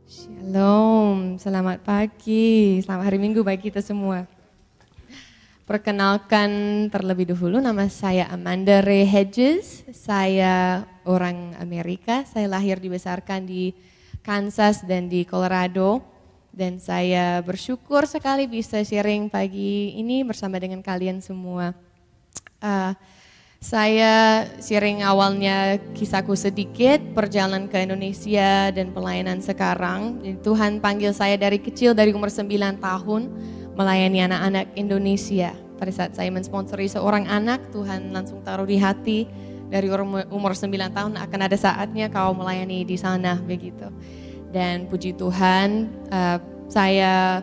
Shalom, selamat pagi, selamat hari Minggu bagi kita semua. Perkenalkan terlebih dahulu, nama saya Amanda Ray Hedges. Saya orang Amerika, saya lahir dibesarkan di Kansas dan di Colorado. Dan saya bersyukur sekali bisa sharing pagi ini bersama dengan kalian semua. Saya sharing awalnya kisahku sedikit, perjalanan ke Indonesia dan pelayanan sekarang. Jadi Tuhan panggil saya dari kecil, dari umur 9 tahun, melayani anak-anak Indonesia. Pada saat saya mensponsori seorang anak, Tuhan langsung taruh di hati, dari umur 9 tahun akan ada saatnya kau melayani di sana, begitu. Dan puji Tuhan, saya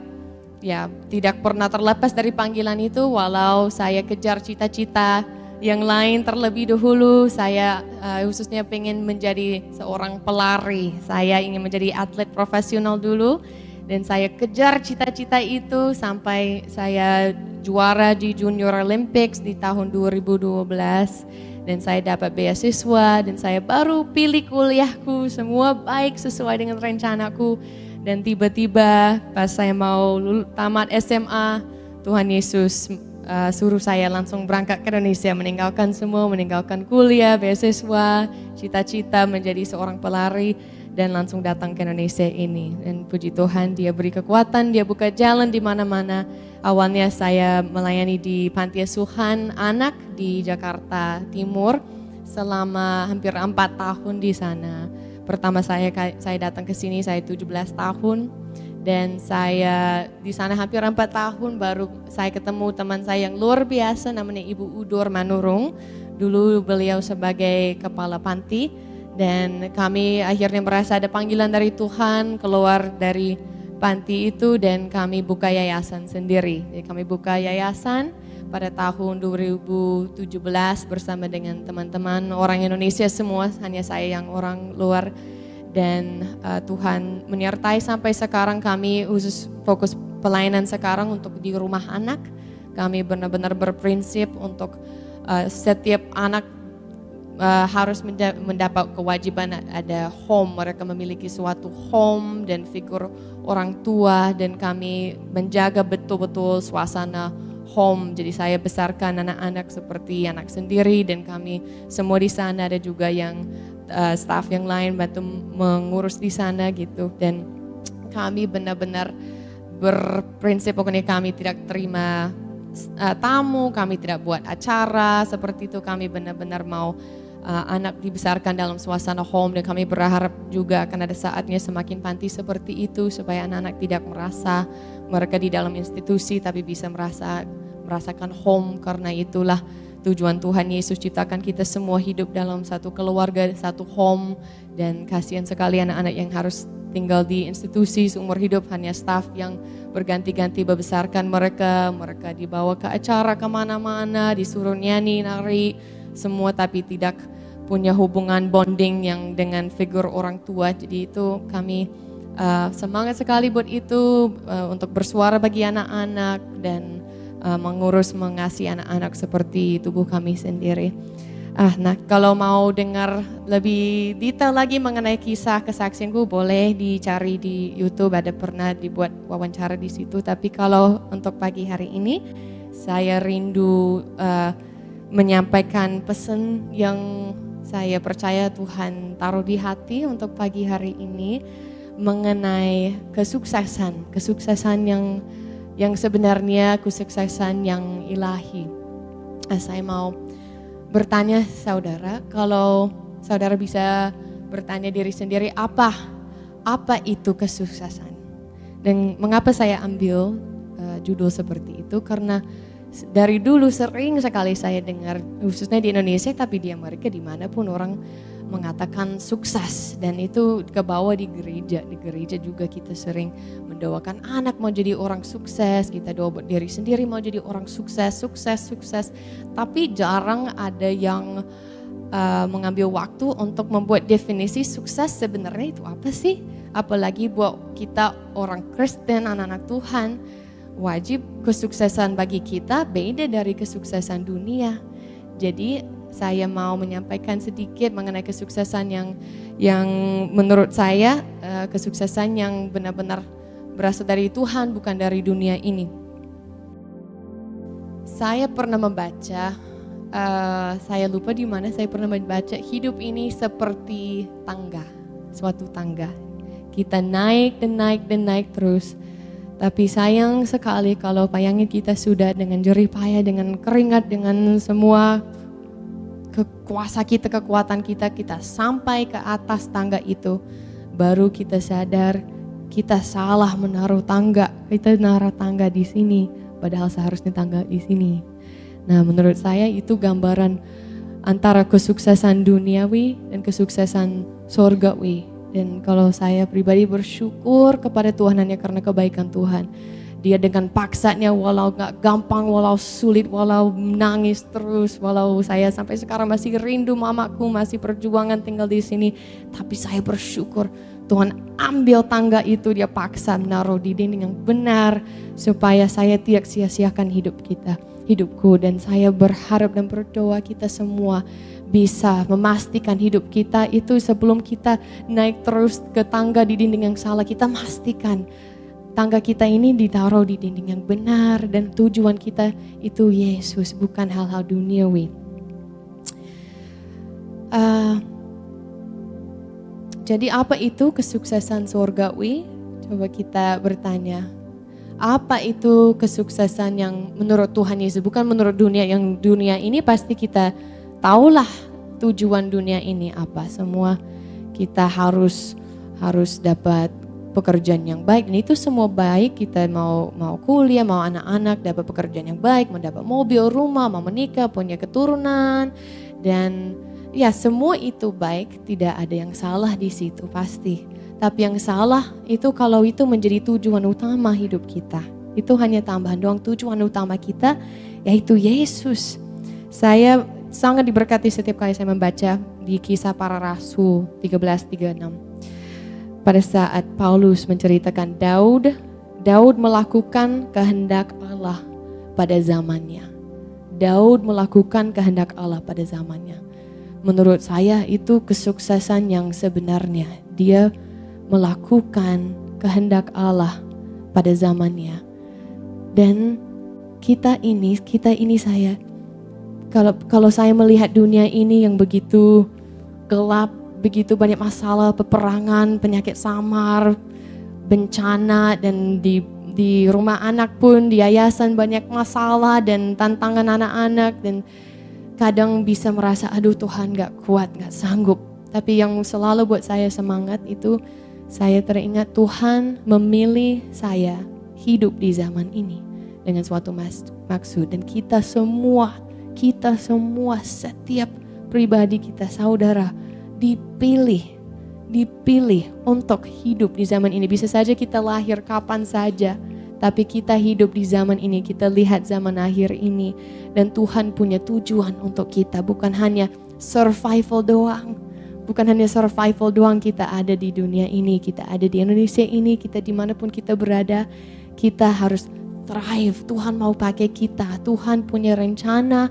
tidak pernah terlepas dari panggilan itu, walau saya kejar cita-cita yang lain terlebih dahulu. Saya khususnya pengen menjadi seorang pelari. Saya ingin menjadi atlet profesional dulu. Dan saya kejar cita-cita itu sampai saya juara di Junior Olympics di tahun 2012. Dan saya dapat beasiswa dan saya baru pilih kuliahku. Semua baik sesuai dengan rencanaku. Dan tiba-tiba pas saya mau tamat SMA, Tuhan Yesus suruh saya langsung berangkat ke Indonesia, meninggalkan kuliah, beasiswa, cita-cita menjadi seorang pelari dan langsung datang ke Indonesia ini. Dan puji Tuhan, Dia beri kekuatan, Dia buka jalan di mana-mana. Awalnya saya melayani di panti asuhan anak di Jakarta Timur selama hampir 4 tahun di sana. Pertama saya datang ke sini saya 17 tahun. Dan saya di sana hampir 4 tahun baru saya ketemu teman saya yang luar biasa namanya Ibu Udur Manurung. Dulu beliau sebagai kepala panti dan kami akhirnya merasa ada panggilan dari Tuhan keluar dari panti itu dan kami buka yayasan sendiri. Jadi kami buka yayasan pada tahun 2017 bersama dengan teman-teman orang Indonesia semua, hanya saya yang orang luar. Dan Tuhan menyertai sampai sekarang kami khusus fokus pelayanan sekarang untuk di rumah anak. Kami benar-benar berprinsip untuk setiap anak harus mendapat kewajiban ada home. Mereka memiliki suatu home dan figur orang tua dan kami menjaga betul-betul suasana home. Jadi saya besarkan anak-anak seperti anak sendiri dan kami semua di sana ada juga yang staff yang lain bantu mengurus di sana gitu. Dan kami benar-benar berprinsip pokoknya kami tidak terima tamu, kami tidak buat acara seperti itu. Kami benar-benar mau anak dibesarkan dalam suasana home dan kami berharap juga akan ada saatnya semakin panti seperti itu supaya anak-anak tidak merasa mereka di dalam institusi tapi bisa merasakan home. Karena itulah tujuan Tuhan Yesus ciptakan kita semua hidup dalam satu keluarga, satu home. Dan kasihan sekali anak-anak yang harus tinggal di institusi seumur hidup, hanya staff yang berganti-ganti membesarkan mereka. Mereka dibawa ke acara kemana-mana, disuruh nyanyi, nari, semua tapi tidak punya hubungan bonding yang dengan figur orang tua. Jadi itu kami semangat sekali buat itu, untuk bersuara bagi anak-anak dan mengasihi anak-anak seperti tubuh kami sendiri. Nah kalau mau dengar lebih detail lagi mengenai kisah kesaksianku boleh dicari di YouTube, ada pernah dibuat wawancara di situ. Tapi kalau untuk pagi hari ini saya rindu menyampaikan pesan yang saya percaya Tuhan taruh di hati untuk pagi hari ini mengenai kesuksesan yang sebenarnya kesuksesan yang ilahi. Saya mau bertanya saudara, kalau saudara bisa bertanya diri sendiri apa itu kesuksesan? Dan mengapa saya ambil judul seperti itu? Karena dari dulu sering sekali saya dengar, khususnya di Indonesia tapi di Amerika dimanapun orang mengatakan sukses. Dan itu kebawa di gereja juga kita sering mendoakan anak mau jadi orang sukses, kita doa buat diri sendiri mau jadi orang sukses. Tapi jarang ada yang mengambil waktu untuk membuat definisi sukses sebenarnya itu apa sih? Apalagi buat kita orang Kristen, anak-anak Tuhan, wajib kesuksesan bagi kita beda dari kesuksesan dunia. Jadi saya mau menyampaikan sedikit mengenai kesuksesan yang menurut saya kesuksesan yang benar-benar berasal dari Tuhan, bukan dari dunia ini. Saya pernah membaca, saya lupa di mana saya pernah membaca, hidup ini seperti tangga, suatu tangga. Kita naik dan naik dan naik terus. Tapi sayang sekali kalau bayangin kita sudah dengan jerih payah, dengan keringat, dengan semua kuasa kita, kekuatan kita sampai ke atas tangga itu. Baru kita sadar kita salah menaruh tangga. Kita naruh tangga di sini, padahal seharusnya tangga di sini. Nah, menurut saya itu gambaran antara kesuksesan duniawi dan kesuksesan surgawi. Dan kalau saya pribadi bersyukur kepada Tuhan hanya karena kebaikan Tuhan. Dia dengan paksanya, walau gak gampang, walau sulit, walau nangis terus, walau saya sampai sekarang masih rindu mamaku, masih perjuangan tinggal di sini. Tapi saya bersyukur Tuhan ambil tangga itu, dia paksa menaruh di dinding yang benar supaya saya tidak sia-siakan hidupku. Dan saya berharap dan berdoa kita semua bisa memastikan hidup kita itu sebelum kita naik terus ke tangga di dinding yang salah, kita pastikan tangga kita ini ditaruh di dinding yang benar dan tujuan kita itu Yesus, bukan hal-hal duniawi. Jadi apa itu kesuksesan surgawi? Coba kita bertanya. Apa itu kesuksesan yang menurut Tuhan Yesus, bukan menurut dunia? Yang dunia ini pasti kita tahulah tujuan dunia ini apa. Semua kita harus dapat pekerjaan yang baik, dan itu semua baik. Kita mau kuliah, mau anak-anak dapat pekerjaan yang baik, mau dapat mobil, rumah, mau menikah, punya keturunan, dan ya semua itu baik. Tidak ada yang salah di situ pasti. Tapi yang salah itu kalau itu menjadi tujuan utama hidup kita. Itu hanya tambahan doang. Tujuan utama kita yaitu Yesus. Saya sangat diberkati setiap kali saya membaca di Kisah Para Rasul 13:36. Pada saat Paulus menceritakan Daud melakukan kehendak Allah pada zamannya. Daud melakukan kehendak Allah pada zamannya. Menurut saya itu kesuksesan yang sebenarnya. Dia melakukan kehendak Allah pada zamannya. Dan kita ini saya, kalau saya melihat dunia ini yang begitu gelap, begitu banyak masalah, peperangan, penyakit samar, bencana, dan di rumah anak pun, di yayasan banyak masalah dan tantangan anak-anak, dan kadang bisa merasa aduh Tuhan gak kuat, gak sanggup. Tapi yang selalu buat saya semangat itu, saya teringat Tuhan memilih saya hidup di zaman ini dengan suatu maksud. Dan kita semua, setiap pribadi kita, saudara, dipilih untuk hidup di zaman ini. Bisa saja kita lahir kapan saja, tapi kita hidup di zaman ini, kita lihat zaman akhir ini, dan Tuhan punya tujuan untuk kita, bukan hanya survival doang. Bukan hanya survival doang kita ada di dunia ini, kita ada di Indonesia ini, kita dimanapun kita berada, kita harus thrive. Tuhan mau pakai kita, Tuhan punya rencana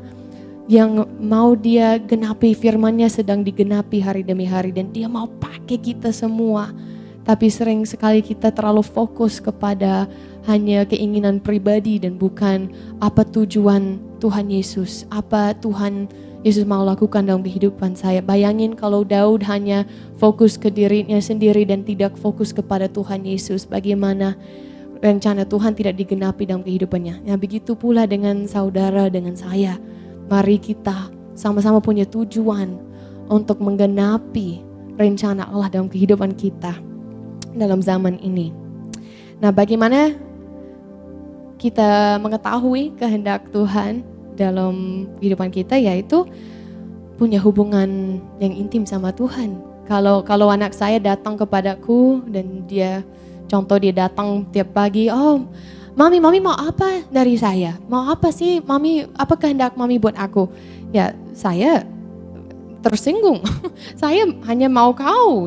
yang mau dia genapi, firman-Nya sedang digenapi hari demi hari, dan dia mau pakai kita semua. Tapi sering sekali kita terlalu fokus kepada hanya keinginan pribadi dan bukan apa tujuan Tuhan Yesus, apa Tuhan Yesus mau lakukan dalam kehidupan saya. Bayangin kalau Daud hanya fokus ke dirinya sendiri dan tidak fokus kepada Tuhan Yesus, bagaimana rencana Tuhan tidak digenapi dalam kehidupannya. Nah, begitu pula dengan saudara, dengan saya. Mari kita sama-sama punya tujuan untuk menggenapi rencana Allah dalam kehidupan kita dalam zaman ini. Nah, bagaimana kita mengetahui kehendak Tuhan dalam kehidupan kita, yaitu punya hubungan yang intim sama Tuhan. Kalau anak saya datang kepadaku dan dia datang tiap pagi, oh Mami mau apa dari saya? Mau apa sih Mami, apa kehendak Mami buat aku? Ya saya tersinggung, saya hanya mau kau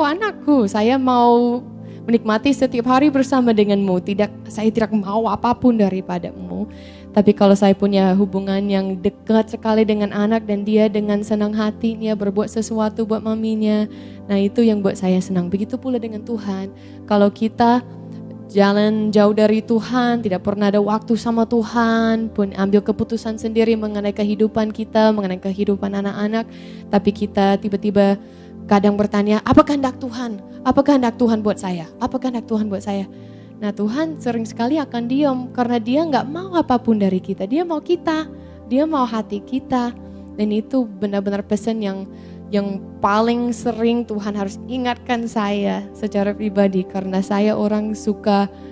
anakku, saya mau menikmati setiap hari bersama denganmu. Saya tidak mau apapun daripadamu. Tapi kalau saya punya hubungan yang dekat sekali dengan anak dan dia dengan senang hatinya berbuat sesuatu buat maminya, nah itu yang buat saya senang. Begitu pula dengan Tuhan. Kalau kita jalan jauh dari Tuhan, tidak pernah ada waktu sama Tuhan, pun ambil keputusan sendiri mengenai kehidupan kita, mengenai kehidupan anak-anak, tapi kita tiba-tiba kadang bertanya, apa kehendak Tuhan? Apa kehendak Tuhan buat saya? Apa kehendak Tuhan buat saya? Nah Tuhan sering sekali akan diam karena dia gak mau apapun dari kita. Dia mau kita, dia mau hati kita. Dan itu benar-benar pesan yang paling sering Tuhan harus ingatkan saya secara pribadi. Karena saya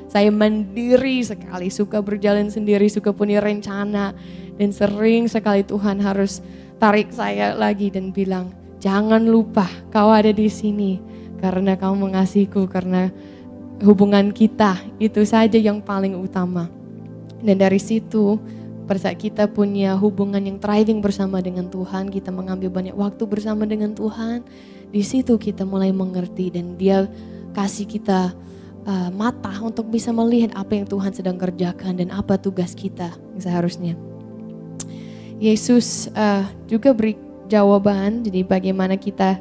saya mandiri sekali, suka berjalan sendiri, suka punya rencana. Dan sering sekali Tuhan harus tarik saya lagi dan bilang, jangan lupa kau ada di sini karena kau mengasihiku, karena hubungan kita itu saja yang paling utama. Dan dari situ pada saat kita punya hubungan yang thriving bersama dengan Tuhan, kita mengambil banyak waktu bersama dengan Tuhan, di situ kita mulai mengerti dan dia kasih kita mata untuk bisa melihat apa yang Tuhan sedang kerjakan dan apa tugas kita yang seharusnya. Yesus juga beri jawaban, jadi bagaimana kita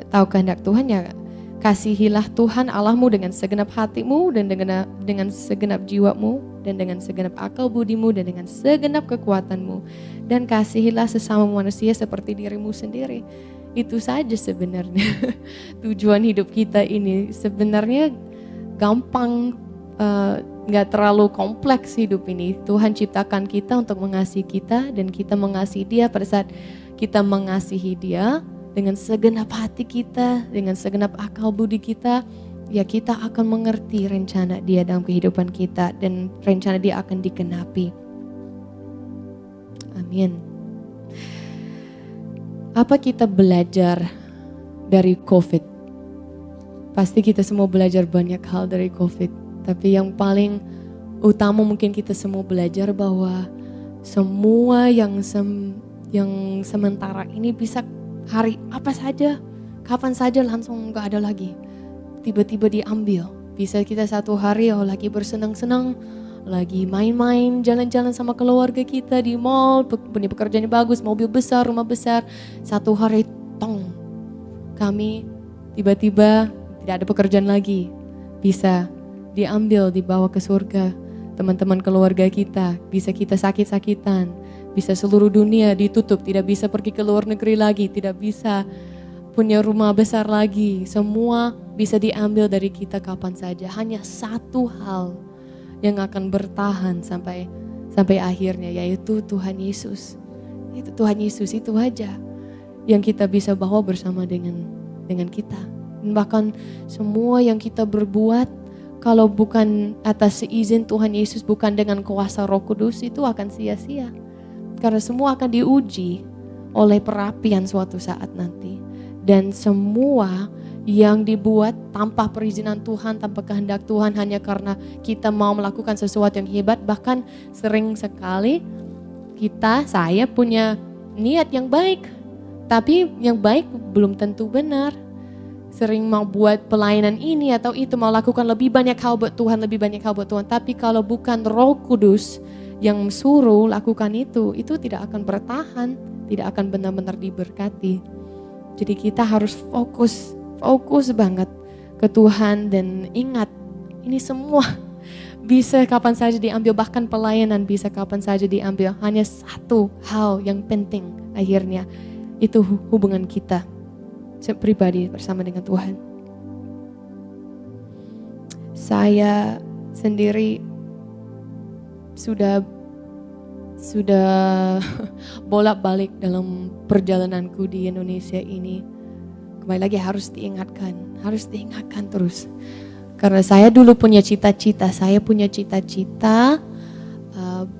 tahu kehendak Tuhan ya, kasihilah Tuhan Allahmu dengan segenap hatimu dan dengan segenap jiwamu dan dengan segenap akal budimu dan dengan segenap kekuatanmu, dan kasihilah sesama manusia seperti dirimu sendiri. Itu saja sebenarnya tujuan hidup kita ini. Sebenarnya gampang, gak terlalu kompleks hidup ini. Tuhan ciptakan kita untuk mengasihi kita dan kita mengasihi dia. Pada saat kita mengasihi dia dengan segenap hati kita, dengan segenap akal budi kita, ya kita akan mengerti rencana dia dalam kehidupan kita dan rencana dia akan digenapi. Amin. Apa kita belajar dari COVID? Pasti kita semua belajar banyak hal dari COVID, tapi yang paling utama mungkin kita semua belajar bahwa semua yang sementara ini bisa hari apa saja, kapan saja langsung gak ada lagi. Tiba-tiba diambil. Bisa kita satu hari lagi bersenang-senang, lagi main-main, jalan-jalan sama keluarga kita di mall, punya pekerjaan yang bagus, mobil besar, rumah besar. Satu hari kami tiba-tiba tidak ada pekerjaan lagi. Bisa diambil, dibawa ke surga. Teman-teman keluarga kita, bisa kita sakit-sakitan. Bisa seluruh dunia ditutup, tidak bisa pergi ke luar negeri lagi, tidak bisa punya rumah besar lagi. Semua bisa diambil dari kita kapan saja. Hanya satu hal yang akan bertahan sampai akhirnya, yaitu Tuhan Yesus. Itu Tuhan Yesus, itu aja yang kita bisa bawa bersama dengan kita. Dan bahkan semua yang kita berbuat, kalau bukan atas seizin Tuhan Yesus, bukan dengan kuasa Roh Kudus, itu akan sia-sia. Karena semua akan diuji oleh perapian suatu saat nanti. Dan semua yang dibuat tanpa perizinan Tuhan, tanpa kehendak Tuhan, hanya karena kita mau melakukan sesuatu yang hebat. Bahkan sering sekali saya punya niat yang baik, tapi yang baik belum tentu benar. Sering mau buat pelayanan ini atau itu, mau lakukan lebih banyak hal buat Tuhan, tapi kalau bukan Roh Kudus yang suruh lakukan itu tidak akan bertahan, tidak akan benar-benar diberkati. Jadi kita harus fokus banget ke Tuhan dan ingat, ini semua bisa kapan saja diambil, bahkan pelayanan bisa kapan saja diambil. Hanya satu hal yang penting akhirnya, itu hubungan kita pribadi bersama dengan Tuhan. Saya sendiri sudah bolak-balik dalam perjalananku di Indonesia ini. Kembali lagi harus diingatkan terus. Karena saya dulu punya cita-cita,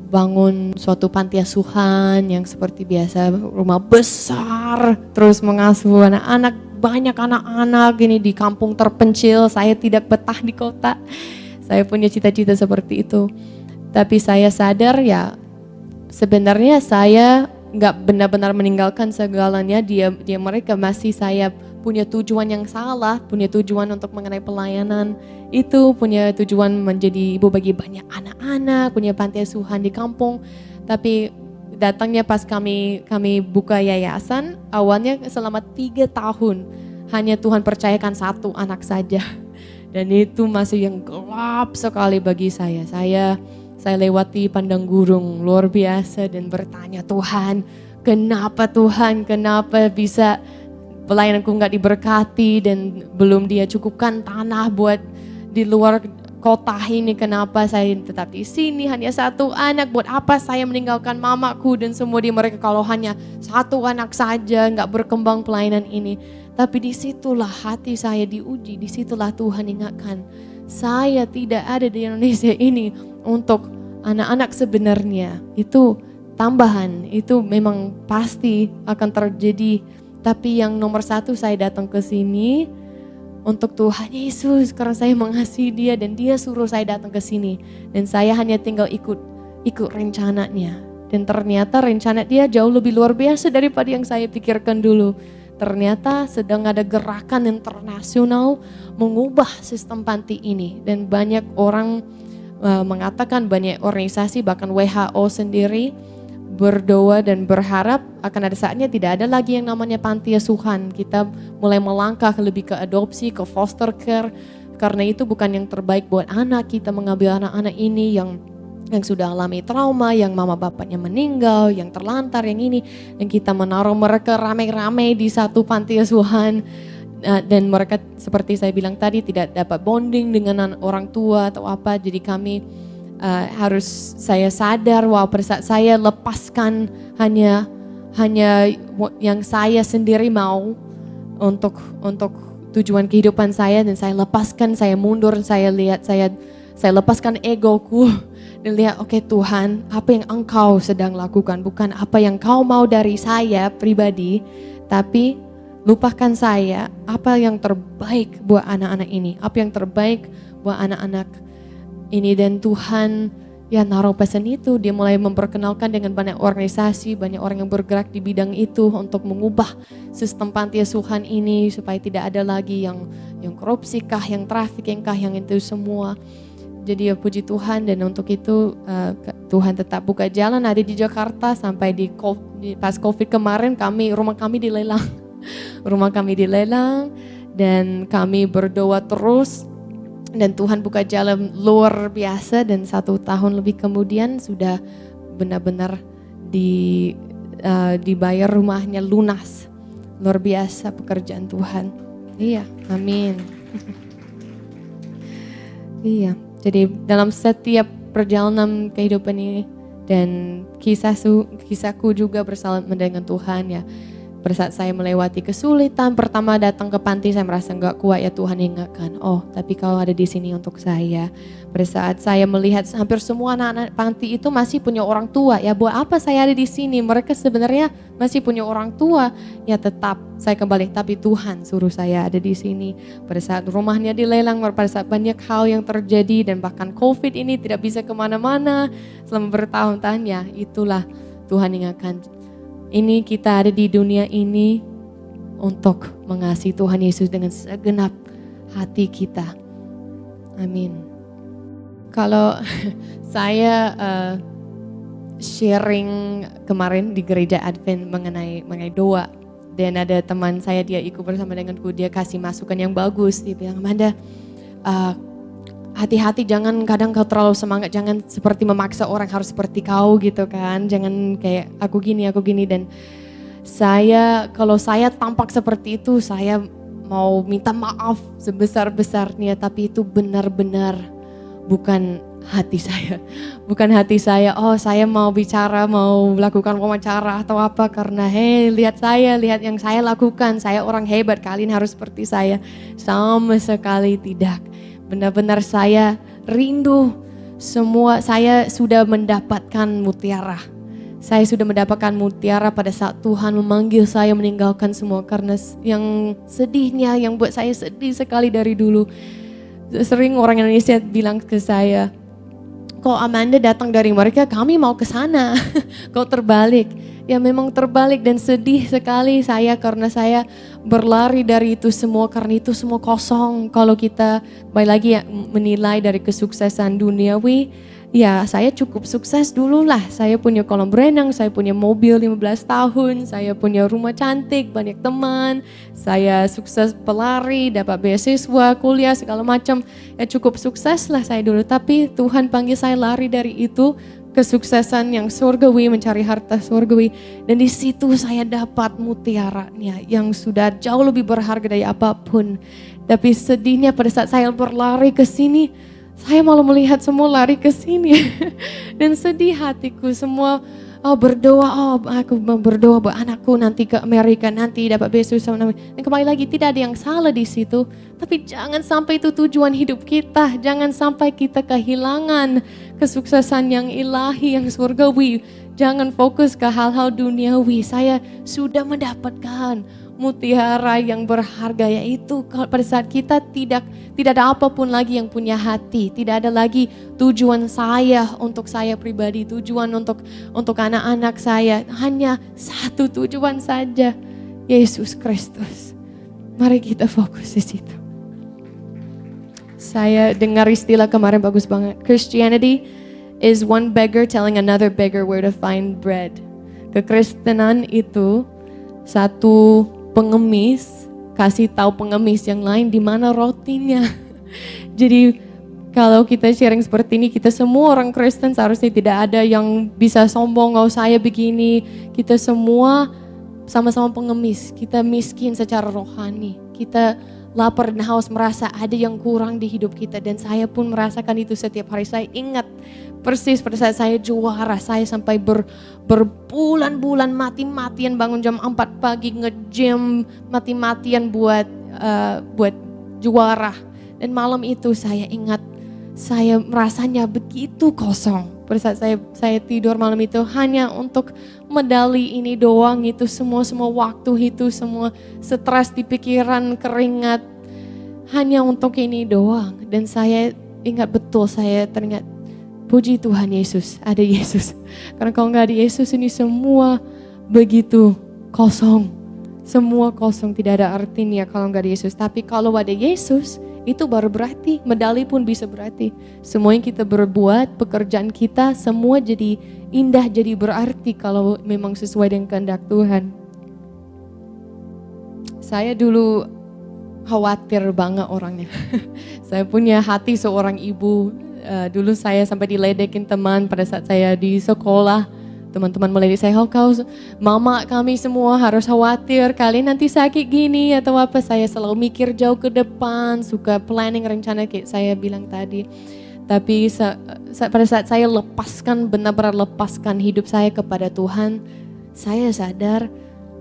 bangun suatu panti asuhan yang seperti biasa, rumah besar, terus mengasuh anak-anak, banyak anak-anak ini di kampung terpencil. Saya tidak betah di kota. Saya punya cita-cita seperti itu. Tapi saya sadar ya, sebenarnya saya nggak benar-benar meninggalkan segalanya. Dia mereka masih saya punya tujuan yang salah, punya tujuan untuk mengenai pelayanan itu, punya tujuan menjadi ibu bagi banyak anak-anak, punya panti asuhan di kampung. Tapi datangnya pas kami buka yayasan, awalnya selama 3 tahun hanya Tuhan percayakan 1 anak saja. Dan itu masih yang gelap sekali bagi saya. Saya lewati padang gurun luar biasa dan bertanya, Tuhan, kenapa bisa pelayananku nggak diberkati dan belum dia cukupkan tanah buat di luar kota ini, kenapa saya tetap di sini hanya 1 anak, buat apa saya meninggalkan mamaku dan semua di mereka kalau hanya 1 anak saja, nggak berkembang pelayanan ini. Tapi disitulah hati saya diuji, disitulah Tuhan ingatkan, saya tidak ada di Indonesia ini untuk anak-anak sebenarnya. Itu tambahan, itu memang pasti akan terjadi. Tapi yang nomor 1 saya datang ke sini untuk Tuhan Yesus karena saya mengasihi dia dan dia suruh saya datang ke sini. Dan saya hanya tinggal ikut rencananya. Dan ternyata rencana dia jauh lebih luar biasa daripada yang saya pikirkan dulu. Ternyata sedang ada gerakan internasional mengubah sistem panti ini. Dan banyak orang mengatakan, banyak organisasi bahkan WHO sendiri berdoa dan berharap akan ada saatnya tidak ada lagi yang namanya panti asuhan. Kita mulai melangkah lebih ke adopsi, ke foster care. Karena itu bukan yang terbaik buat anak. Kita mengambil anak-anak ini yang sudah alami trauma, yang mama bapaknya meninggal, yang terlantar, yang ini. Dan kita menaruh mereka rame-rame di satu panti asuhan. Dan mereka seperti saya bilang tadi tidak dapat bonding dengan orang tua atau apa. Jadi kami harus saya sadar bahwa pada saat saya lepaskan hanya yang saya sendiri mau untuk tujuan kehidupan saya, dan saya lepaskan, saya mundur, saya lepaskan egoku dan lihat, oke, Tuhan, apa yang Engkau sedang lakukan, bukan apa yang Kau mau dari saya pribadi, tapi lupakan saya, apa yang terbaik buat anak-anak ini, apa yang terbaik buat anak-anak ini. Dan Tuhan ya naruh pesan itu, dia mulai memperkenalkan dengan banyak organisasi, banyak orang yang bergerak di bidang itu untuk mengubah sistem panti asuhan ini supaya tidak ada lagi yang korupsi kah, yang trafficking kah, yang itu semua. Jadi ya puji Tuhan, dan untuk itu Tuhan tetap buka jalan ada di Jakarta sampai pas COVID kemarin rumah kami dilelang. Rumah kami dilelang dan kami berdoa terus dan Tuhan buka jalan luar biasa, dan 1 tahun lebih kemudian sudah benar-benar dibayar rumahnya lunas. Luar biasa pekerjaan Tuhan. Iya, amin. Iya. Jadi dalam setiap perjalanan kehidupan ini dan kisahku juga bersama dengan Tuhan ya. Pada saat saya melewati kesulitan, pertama datang ke panti saya merasa gak kuat, ya Tuhan ingatkan, oh tapi Kau ada di sini untuk saya. Pada saat saya melihat hampir semua anak-anak panti itu masih punya orang tua, ya buat apa saya ada di sini, mereka sebenarnya masih punya orang tua, ya tetap saya kembali, tapi Tuhan suruh saya ada di sini. Pada saat rumahnya dilelang, pada saat banyak hal yang terjadi dan bahkan COVID ini tidak bisa kemana-mana selama bertahun-tahun, ya itulah Tuhan ingatkan. Ini kita ada di dunia ini untuk mengasihi Tuhan Yesus dengan segenap hati kita. Amin. Kalau saya sharing kemarin di gereja Advent mengenai doa, dan ada teman saya, dia ikut bersama denganku, dia kasih masukan yang bagus. Dia bilang, Amanda, hati-hati, jangan kadang kau terlalu semangat, jangan seperti memaksa orang harus seperti kau gitu kan, jangan kayak aku gini. Dan kalau saya tampak seperti itu, saya mau minta maaf sebesar-besarnya, tapi itu benar-benar bukan hati saya. Oh, saya mau bicara, mau melakukan wawancara atau apa karena lihat yang saya lakukan, saya orang hebat, kalian harus seperti saya. Sama sekali tidak. Benar-benar saya rindu semua, saya sudah mendapatkan mutiara. Saya sudah mendapatkan mutiara pada saat Tuhan memanggil saya meninggalkan semua. Karena yang sedihnya, yang buat saya sedih sekali dari dulu. Sering orang Indonesia bilang ke saya, kok Amanda datang dari mereka, kami mau ke sana. Kok terbalik? ya memang terbalik dan sedih sekali saya karena saya berlari dari itu semua karena itu semua kosong. Kalau kita baik lagi ya, menilai dari kesuksesan duniawi, ya saya cukup sukses dulu lah. Saya punya kolam renang, saya punya mobil 15 tahun, saya punya rumah cantik, banyak teman, saya sukses pelari, dapat beasiswa, kuliah segala macam. Ya cukup sukses lah saya dulu, tapi Tuhan panggil saya lari dari itu kesuksesan yang surgawi, mencari harta surgawi, dan di situ saya dapat mutiaranya yang sudah jauh lebih berharga dari apapun. Tapi sedihnya pada saat saya berlari ke sini, saya malah melihat semua lari ke sini dan sedih hatiku. Semua berdoa, aku berdoa buat anakku nanti ke Amerika, nanti dapat beasiswa. Dan kembali lagi tidak ada yang salah di situ, tapi jangan sampai itu tujuan hidup kita. Jangan sampai kita kehilangan kesuksesan yang ilahi, yang surgawi. Jangan fokus ke hal-hal duniawi. Saya sudah mendapatkan mutiara yang berharga, yaitu pada saat kita tidak ada apapun lagi yang punya hati, tidak ada lagi tujuan saya untuk saya pribadi, tujuan untuk anak-anak saya, hanya satu tujuan saja, Yesus Kristus. Mari kita fokus di situ. Saya dengar istilah kemarin bagus banget. Christianity is one beggar telling another beggar where to find bread. Kekristenan itu satu pengemis kasih tahu pengemis yang lain di mana rotinya. Jadi kalau kita sharing seperti ini, kita semua orang Kristen seharusnya tidak ada yang bisa sombong, oh saya begini. Kita semua sama-sama pengemis, kita miskin secara rohani. Kita lapar dan haus, merasa ada yang kurang di hidup kita, dan saya pun merasakan itu setiap hari. Saya ingat persis pada saat saya juara, saya sampai berbulan-bulan mati-matian bangun jam 4 pagi nge-gym mati-matian buat juara. Dan malam itu saya ingat, saya merasanya begitu kosong. Pada saat saya tidur malam itu hanya untuk medali ini doang, itu semua waktu itu, semua stres di pikiran, keringat, hanya untuk ini doang. Dan saya ingat betul, saya teringat, puji Tuhan Yesus, ada Yesus. Karena kalau nggak ada Yesus ini semua begitu kosong. Semua kosong, tidak ada artinya kalau nggak ada Yesus. Tapi kalau ada Yesus, itu baru berarti, medali pun bisa berarti. Semua yang kita berbuat, pekerjaan kita, semua jadi indah, jadi berarti kalau memang sesuai dengan kehendak Tuhan. Saya dulu khawatir banget orangnya. Saya punya hati seorang ibu. Dulu saya sampai diledekin teman pada saat saya di sekolah. Teman-teman meledek saya, kau mama kami semua harus khawatir kalian nanti sakit gini atau apa. Saya selalu mikir jauh ke depan, suka planning rencana kayak saya bilang tadi. Tapi pada saat saya benar-benar lepaskan hidup saya kepada Tuhan, saya sadar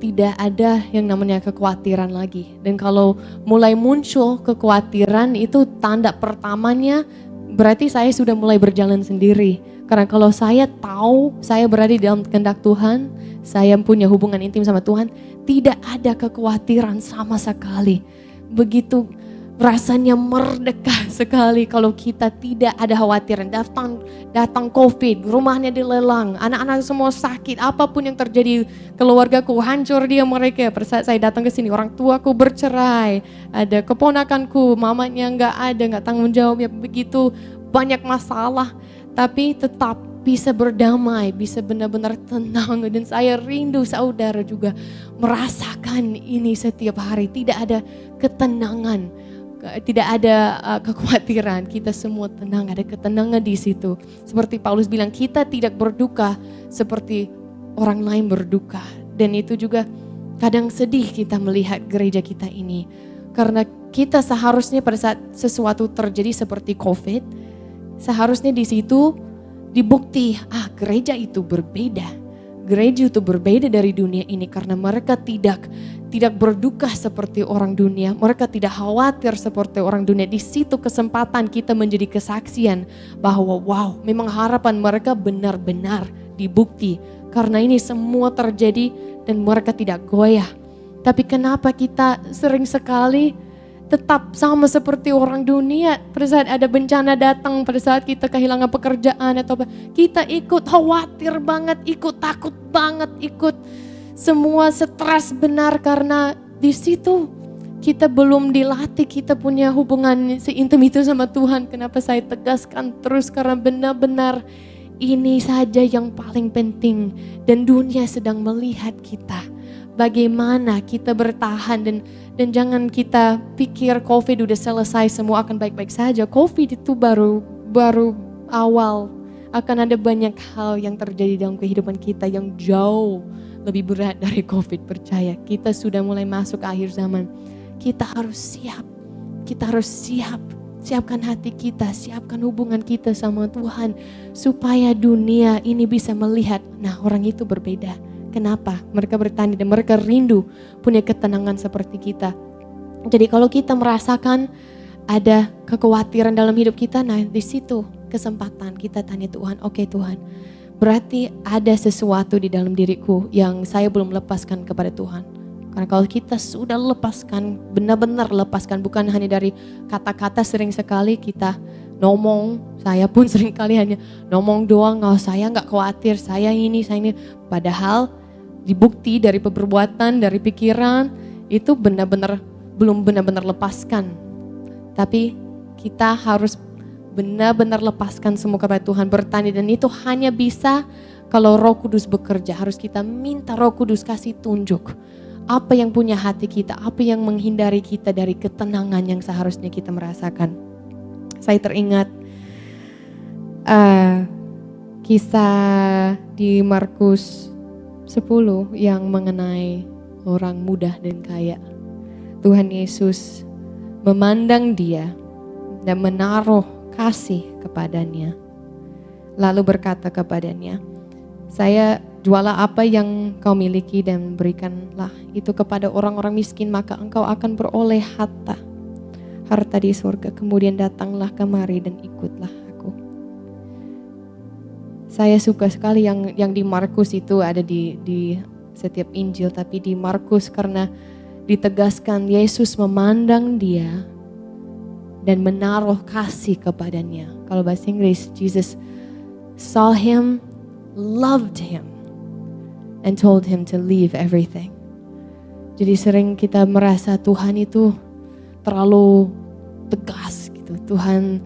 tidak ada yang namanya kekhawatiran lagi. Dan kalau mulai muncul kekhawatiran, itu tanda pertamanya berarti saya sudah mulai berjalan sendiri. Karena kalau saya tahu saya berada di dalam kehendak Tuhan, saya punya hubungan intim sama Tuhan, tidak ada kekhawatiran sama sekali. Begitu rasanya merdeka sekali kalau kita tidak ada khawatiran. Datang COVID, rumahnya dilelang, anak-anak semua sakit, apapun yang terjadi, keluargaku hancur mereka. Pada saat saya datang ke sini, orang tuaku bercerai, ada keponakanku, mamanya nggak tanggung jawab, ya begitu banyak masalah. Tapi tetap bisa berdamai, bisa benar-benar tenang. Dan saya rindu saudara juga merasakan ini setiap hari. Tidak ada ketenangan, tidak ada kekhawatiran. Kita semua tenang, ada ketenangan di situ. Seperti Paulus bilang, kita tidak berduka seperti orang lain berduka. Dan itu juga kadang sedih kita melihat gereja kita ini. Karena kita seharusnya pada saat sesuatu terjadi seperti COVID, seharusnya di situ dibukti, gereja itu berbeda. Gereja itu berbeda dari dunia ini karena mereka tidak berduka seperti orang dunia. Mereka tidak khawatir seperti orang dunia. Di situ kesempatan kita menjadi kesaksian bahwa wow, memang harapan mereka benar-benar dibukti. Karena ini semua terjadi dan mereka tidak goyah. Tapi kenapa kita sering sekali tetap sama seperti orang dunia. Pada saat ada bencana datang, pada saat kita kehilangan pekerjaan atau apa, kita ikut khawatir banget, ikut takut banget, ikut semua stres benar karena di situ kita belum dilatih, kita punya hubungan seintim itu sama Tuhan. Kenapa saya tegaskan terus? Karena benar-benar ini saja yang paling penting dan dunia sedang melihat kita. Bagaimana kita bertahan dan jangan kita pikir COVID udah selesai semua akan baik-baik saja. COVID itu baru awal. Akan ada banyak hal yang terjadi dalam kehidupan kita yang jauh lebih berat dari COVID, percaya. Kita sudah mulai masuk akhir zaman. Kita harus siap. Kita harus siap. Siapkan hati kita, siapkan hubungan kita sama Tuhan supaya dunia ini bisa melihat, nah orang itu berbeda. Kenapa? Mereka bertani dan mereka rindu punya ketenangan seperti kita. Jadi kalau kita merasakan ada kekhawatiran dalam hidup kita, nah di situ kesempatan kita tanya Tuhan, oke Tuhan, berarti ada sesuatu di dalam diriku yang saya belum lepaskan kepada Tuhan. Karena kalau kita sudah lepaskan, benar-benar lepaskan, bukan hanya dari kata-kata, sering sekali kita ngomong, saya pun sering kali hanya ngomong doang, oh saya gak khawatir, saya ini. Padahal dibukti dari perbuatan, dari pikiran, itu belum benar-benar lepaskan. Tapi kita harus benar-benar lepaskan semua kepada Tuhan, bertani, dan itu hanya bisa kalau Roh Kudus bekerja. Harus kita minta Roh Kudus kasih tunjuk. Apa yang punya hati kita, apa yang menghindari kita dari ketenangan yang seharusnya kita merasakan. Saya teringat kisah di Markus 10 yang mengenai orang muda dan kaya. Tuhan Yesus memandang dia dan menaruh kasih kepadanya. Lalu berkata kepadanya, saya jualah apa yang kau miliki dan berikanlah itu kepada orang-orang miskin, maka engkau akan beroleh harta di surga. Kemudian datanglah kemari dan ikutlah aku. Saya suka sekali yang di Markus itu ada di setiap Injil, tapi di Markus karena ditegaskan Yesus memandang dia dan menaruh kasih kepadanya. Kalau bahasa Inggris, Jesus saw him, loved him, and told him to leave everything. Jadi sering kita merasa Tuhan itu terlalu tegas gitu. Tuhan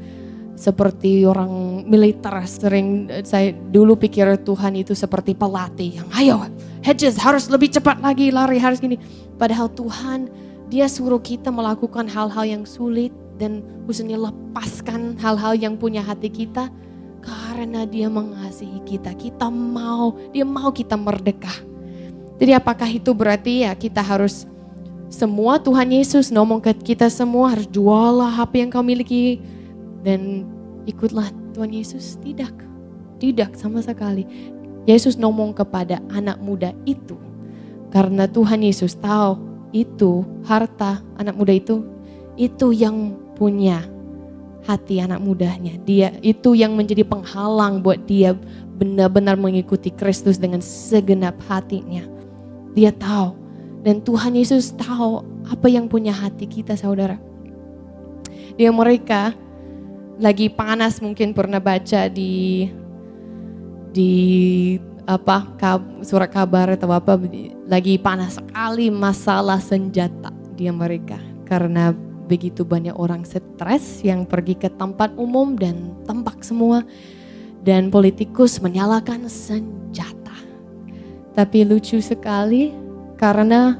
seperti orang militer. Sering saya dulu pikir Tuhan itu seperti pelatih yang ayo Hedges harus lebih cepat lagi, lari harus gini. Padahal Tuhan dia suruh kita melakukan hal-hal yang sulit dan khususnya lepaskan hal-hal yang punya hati kita. Karena dia mengasihi kita, dia mau kita merdeka. Jadi apakah itu berarti ya kita harus semua Tuhan Yesus ngomong ke kita semua harus jualah apa yang kau miliki dan ikutlah Tuhan Yesus? Tidak sama sekali. Yesus ngomong kepada anak muda itu karena Tuhan Yesus tahu itu harta anak muda itu yang punya hati anak mudanya. Dia itu yang menjadi penghalang buat dia benar-benar mengikuti Kristus dengan segenap hatinya. Dia tahu dan Tuhan Yesus tahu apa yang punya hati kita, saudara. Dia mereka lagi panas, mungkin pernah baca di surat kabar atau apa, lagi panas sekali masalah senjata di mereka karena begitu banyak orang stres yang pergi ke tempat umum dan tembak semua. Dan politikus menyalakan senjata. Tapi lucu sekali karena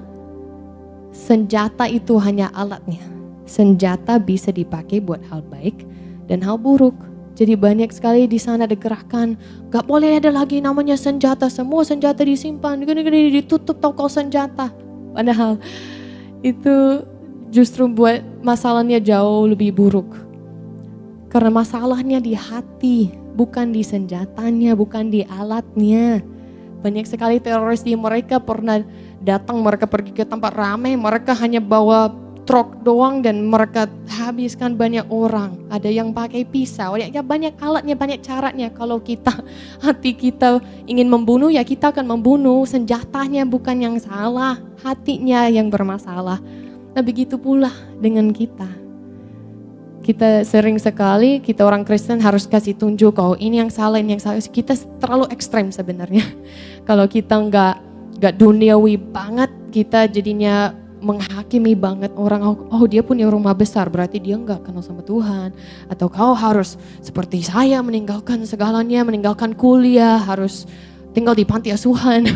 senjata itu hanya alatnya. Senjata bisa dipakai buat hal baik dan hal buruk. Jadi banyak sekali di sana ada gerakan, gak boleh ada lagi namanya senjata. Semua senjata disimpan, ditutup toko senjata. Padahal itu justru buat masalahnya jauh lebih buruk. Karena masalahnya di hati, bukan di senjatanya, bukan di alatnya. Banyak sekali teroris di mereka pernah datang, mereka pergi ke tempat ramai, mereka hanya bawa truk doang dan mereka habiskan banyak orang. Ada yang pakai pisau, ya banyak alatnya, banyak caranya. Kalau hati kita ingin membunuh, ya kita akan membunuh. Senjatanya bukan yang salah, hatinya yang bermasalah. Nah begitu pula dengan kita. Kita sering sekali, kita orang Kristen harus kasih tunjuk, oh ini yang salah, ini yang salah. Kita terlalu ekstrem sebenarnya. Kalau kita nggak duniawi banget, kita jadinya menghakimi banget orang, oh dia punya rumah besar, berarti dia nggak kenal sama Tuhan. Atau kau harus seperti saya meninggalkan segalanya, meninggalkan kuliah, harus tinggal di panti asuhan.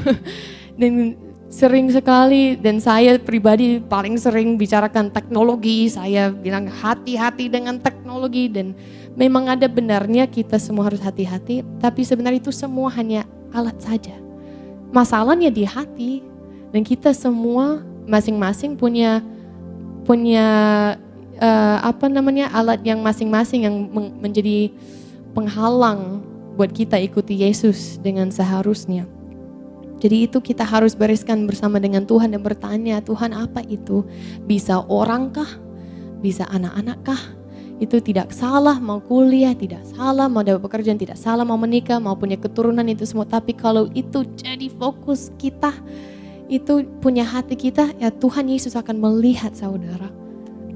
Dan sering sekali, dan saya pribadi paling sering bicarakan teknologi, saya bilang hati-hati dengan teknologi, dan memang ada benarnya kita semua harus hati-hati, tapi sebenarnya itu semua hanya alat saja. Masalahnya di hati, dan kita semua masing-masing punya alat yang masing-masing yang menjadi penghalang buat kita ikuti Yesus dengan seharusnya. Jadi itu kita harus bereskan bersama dengan Tuhan dan bertanya, Tuhan apa itu? Bisa orang kah? Bisa anak-anak kah? Itu tidak salah mau kuliah, tidak salah mau dapat pekerjaan, tidak salah mau menikah, mau punya keturunan, itu semua. Tapi kalau itu jadi fokus kita, itu punya hati kita, ya Tuhan Yesus akan melihat saudara,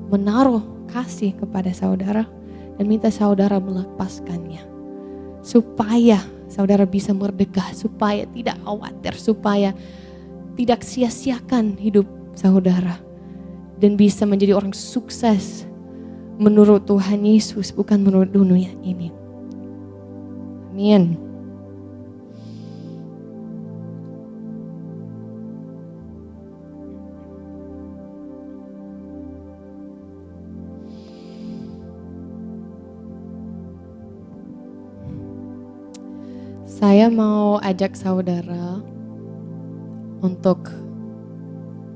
menaruh kasih kepada saudara dan minta saudara melepaskannya. Supaya saudara bisa merdeka, supaya tidak khawatir, supaya tidak sia-siakan hidup saudara. Dan bisa menjadi orang sukses menurut Tuhan Yesus, bukan menurut dunia ini. Amin. Saya mau ajak saudara untuk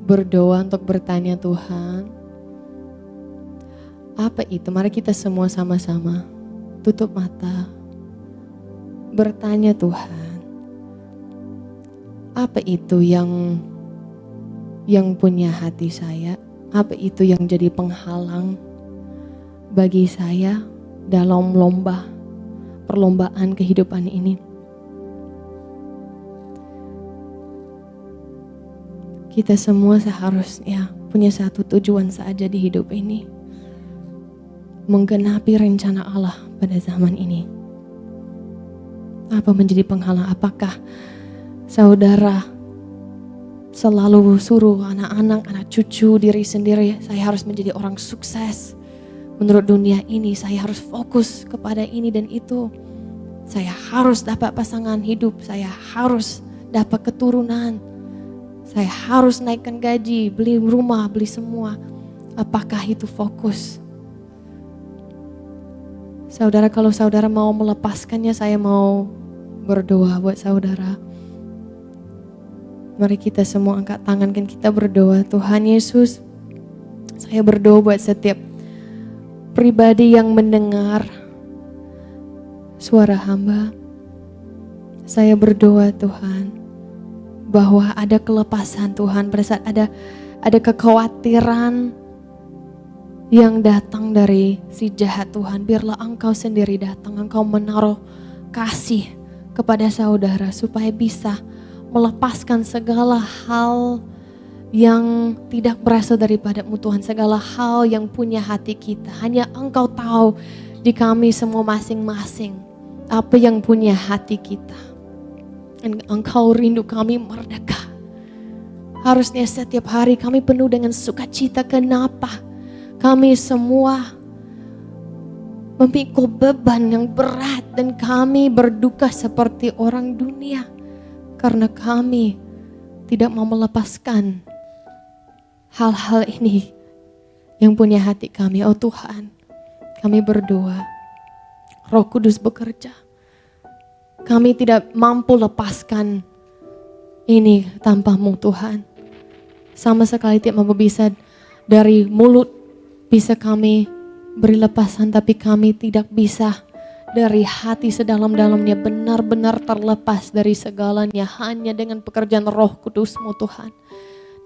berdoa, untuk bertanya Tuhan, apa itu? Mari kita semua sama-sama tutup mata, bertanya Tuhan, apa itu yang punya hati saya? Apa itu yang jadi penghalang bagi saya dalam perlombaan kehidupan ini? Kita semua seharusnya punya satu tujuan saja di hidup ini. Menggenapi rencana Allah pada zaman ini. Apa menjadi penghalang? Apakah saudara selalu suruh anak-anak, anak cucu, diri sendiri, saya harus menjadi orang sukses. Menurut dunia ini, saya harus fokus kepada ini dan itu. Saya harus dapat pasangan hidup, saya harus dapat keturunan. Saya harus naikkan gaji, beli rumah, beli semua. Apakah itu fokus? Saudara, kalau saudara mau melepaskannya, saya mau berdoa buat saudara. Mari kita semua angkat tangan dan kita berdoa. Tuhan Yesus, saya berdoa buat setiap pribadi yang mendengar suara hamba. Saya berdoa Tuhan, bahwa ada kelepasan Tuhan pada saat ada kekhawatiran yang datang dari si jahat Tuhan. Biarlah Engkau sendiri datang, Engkau menaruh kasih kepada saudara supaya bisa melepaskan segala hal yang tidak berasal daripada-Mu Tuhan. Segala hal yang punya hati kita. Hanya Engkau tahu di kami semua masing-masing apa yang punya hati kita. Dan Engkau rindu kami merdeka. Harusnya setiap hari kami penuh dengan sukacita. Kenapa? Kami semua memikul beban yang berat dan kami berduka seperti orang dunia. Karena kami tidak mau melepaskan hal-hal ini yang punya hati kami. Oh Tuhan, kami berdoa, Roh Kudus bekerja. Kami tidak mampu lepaskan ini tanpa-Mu Tuhan. Sama sekali tidak mampu, bisa dari mulut bisa kami beri lepasan, tapi kami tidak bisa dari hati sedalam-dalamnya benar-benar terlepas dari segalanya hanya dengan pekerjaan Roh Kudus-Mu Tuhan.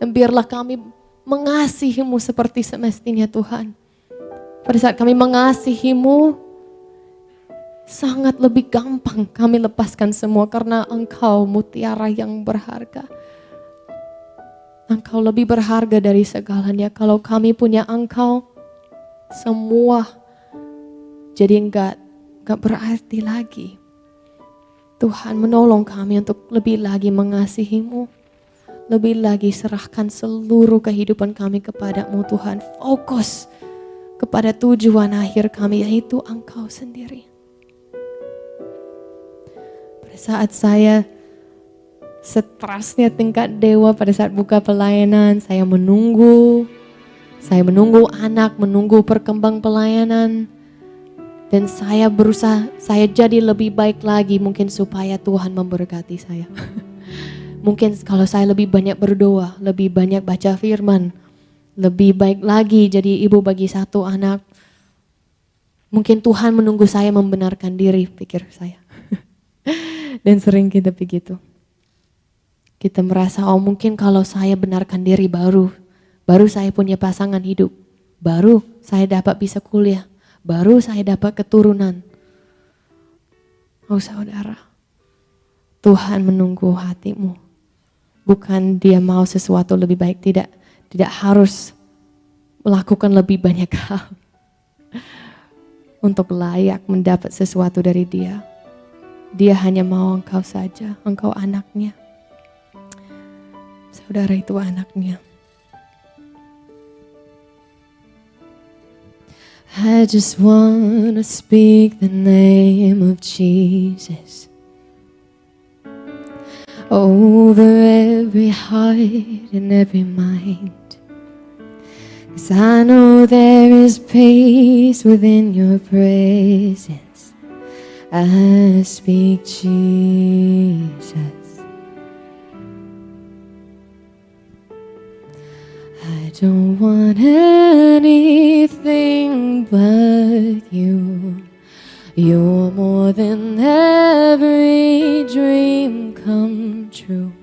Dan biarlah kami mengasihi-Mu seperti semestinya Tuhan. Pada saat kami mengasihi-Mu, sangat lebih gampang kami lepaskan semua karena Engkau mutiara yang berharga. Engkau lebih berharga dari segalanya. Kalau kami punya Engkau, semua jadi enggak berarti lagi. Tuhan menolong kami untuk lebih lagi mengasihi-Mu. Lebih lagi serahkan seluruh kehidupan kami kepada-Mu Tuhan. Fokus kepada tujuan akhir kami, yaitu Engkau sendiri. Pada saat saya stresnya tingkat dewa pada saat buka pelayanan, saya menunggu anak, menunggu perkembang pelayanan. Dan saya berusaha, saya jadi lebih baik lagi mungkin supaya Tuhan memberkati saya. Mungkin kalau saya lebih banyak berdoa, lebih banyak baca firman, lebih baik lagi jadi ibu bagi satu anak. Mungkin Tuhan menunggu saya membenarkan diri, pikir saya. Dan sering kita begitu. Kita merasa, oh mungkin kalau saya benarkan diri baru saya punya pasangan hidup. Baru saya dapat bisa kuliah. Baru saya dapat keturunan. Oh saudara, Tuhan menunggu hatimu. Bukan dia mau sesuatu lebih baik, tidak harus melakukan lebih banyak hal untuk layak mendapat sesuatu dari dia. Dia hanya mau engkau saja, engkau anaknya. Saudara itu anaknya. I just want to speak the name of Jesus over every heart and every mind. 'Cause I know there is peace within your presence. I speak Jesus. I don't want anything but you. You're more than every dream come true.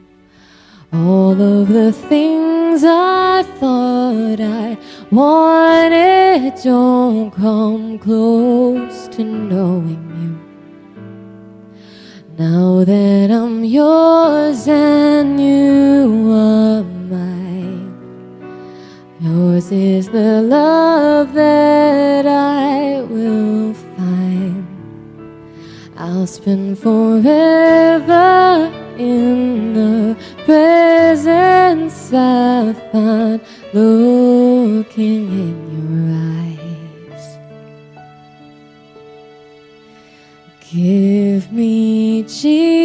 All of the things I thought I wanted don't come close to knowing you. Now that I'm yours and you are mine, yours is the love that I will find. I'll spend forever in the presence I find, looking in your eyes. Give me Jesus,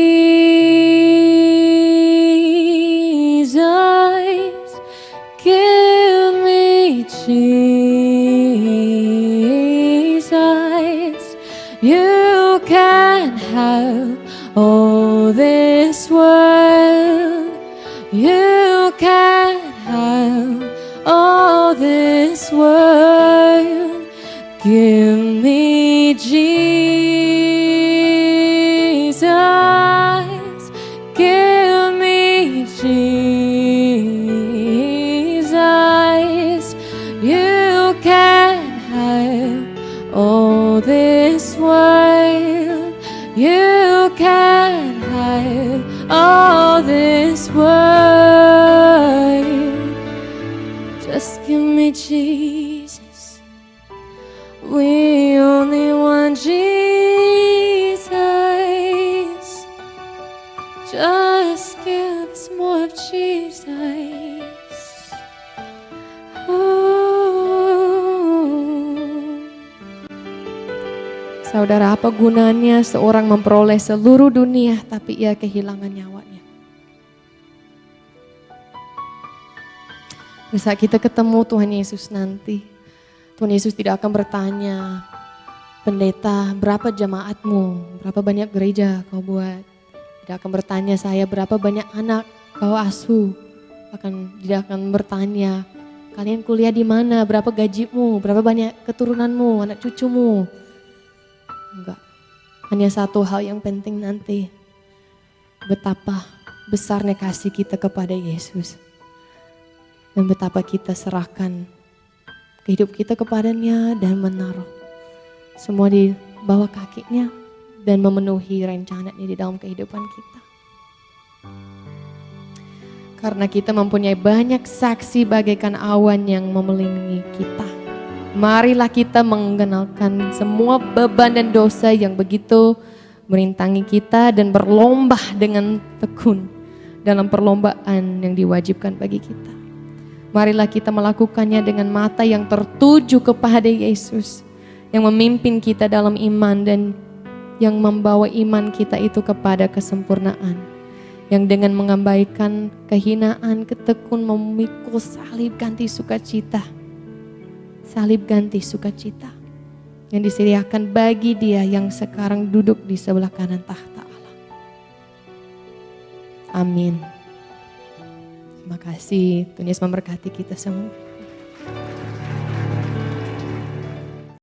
give me Jesus. You can have all this world. You can have all this world. Give me Jesus. Give me Jesus. You can have all this world. You can have all this world. Just give me Jesus. We only want Jesus. Just give us more of Jesus. Saudara, apa gunanya seorang memperoleh seluruh dunia tapi ia kehilangan nyawanya? Saat kita ketemu Tuhan Yesus nanti, Tuhan Yesus tidak akan bertanya, pendeta berapa jemaatmu, berapa banyak gereja kau buat. Tidak akan bertanya saya berapa banyak anak kau asuh. Tidak akan bertanya kalian kuliah di mana, berapa gajimu, berapa banyak keturunanmu, anak cucumu. Enggak, hanya satu hal yang penting nanti, betapa besarnya kasih kita kepada Yesus. Dan betapa kita serahkan hidup kita kepadanya dan menaruh semua di bawah kakinya dan memenuhi rencananya di dalam kehidupan kita. Karena kita mempunyai banyak saksi bagaikan awan yang memelingi kita. Marilah kita mengenalkan semua beban dan dosa yang begitu merintangi kita dan berlomba dengan tekun dalam perlombaan yang diwajibkan bagi kita. Marilah kita melakukannya dengan mata yang tertuju kepada Yesus yang memimpin kita dalam iman dan yang membawa iman kita itu kepada kesempurnaan. Yang dengan mengabaikan kehinaan, ketekun memikul salib ganti sukacita. Salib ganti sukacita yang disediakan bagi dia yang sekarang duduk di sebelah kanan tahta Allah. Amin. Terima kasih, Tuhan Yesus memberkati kita semua.